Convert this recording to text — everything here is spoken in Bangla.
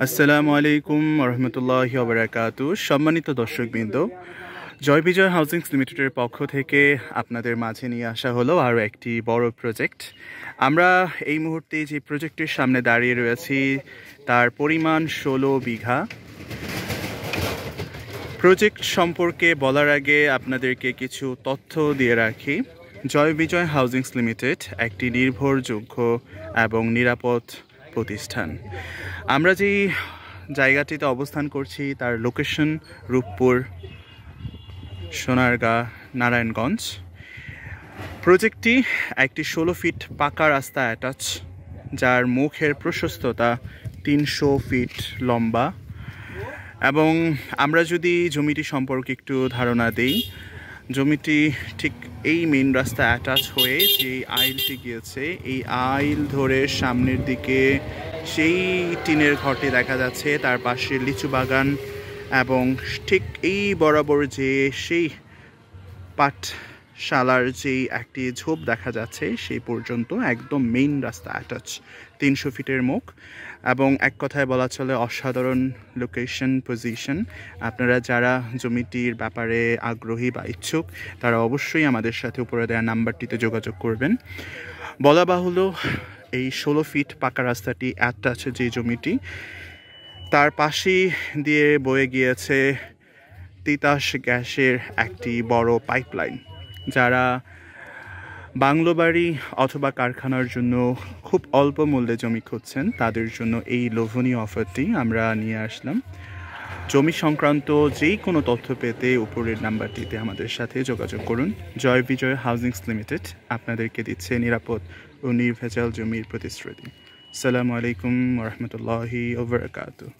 আসসালামু আলাইকুম রহমতুল্লাহি ওয়া বারাকাতুহু। সম্মানিত দর্শকবৃন্দ, জয় বিজয় হাউজিংস লিমিটেডের পক্ষ থেকে আপনাদের মাঝে নিয়ে আসা হলো আরও একটি বড় প্রজেক্ট। আমরা এই মুহূর্তে যে প্রজেক্টের সামনে দাঁড়িয়ে রয়েছি তার পরিমাণ 16 বিঘা। প্রজেক্ট সম্পর্কে বলার আগে আপনাদেরকে কিছু তথ্য দিয়ে রাখি। জয় বিজয় হাউজিংস লিমিটেড একটি নির্ভরযোগ্য এবং নিরাপদ প্রতিষ্ঠান। আমরা যেই জায়গাটিতে অবস্থান করছি তার লোকেশন রূপপুর, সোনারগাঁ, নারায়ণগঞ্জ। প্রজেক্টটি একটি 16 ফিট পাকা রাস্তা অ্যাটাচ, যার মুখের প্রশস্ততা 300 ফিট লম্বা। এবং আমরা যদি জমিটি সম্পর্কে একটু ধারণা দিই, জমিটি ঠিক এই মেন রাস্তা অ্যাটাচ হয়ে যে আইলটি গিয়েছে, এই আইল ধরে সামনের দিকে সেই টিনের ঘরটি দেখা যাচ্ছে, তার পাশে লিচু বাগান এবং ঠিক এই বরাবর যে সেই পাঠশালার যেই একটি ঝোপ দেখা যাচ্ছে সেই পর্যন্ত একদম মেইন রাস্তা অ্যাটাচ, 300 ফিটের মুখ। এবং এক কথায় বলা চলে অসাধারণ লোকেশন, পজিশন। আপনারা যারা জমিটির ব্যাপারে আগ্রহী বা ইচ্ছুক তারা অবশ্যই আমাদের সাথে উপরে দেওয়া নাম্বারটিতে যোগাযোগ করবেন। বলা বাহুল্য, এই 16 ফিট পাকা রাস্তাটি অ্যাটাচ যে জমিটি, তার পাশেই দিয়ে বয়ে গিয়েছে তিতাস গ্যাসের একটি বড় পাইপলাইন। যারা বাংলো বাড়ি অথবা কারখানার জন্য খুব অল্প মূল্যে জমি খুঁজছেন তাদের জন্য এই লোভনীয় অফারটি আমরা নিয়ে আসলাম। জমি সংক্রান্ত যেই কোনো তথ্য পেতে উপরের নাম্বারটিতে আমাদের সাথে যোগাযোগ করুন। জয় বিজয় হাউজিংস লিমিটেড আপনাদেরকে দিচ্ছে নিরাপদ ও নির্ভেজাল জমির প্রতিশ্রুতি। আসসালামু আলাইকুম রহমতুল্লাহি ওয়া বারাকাতুহু।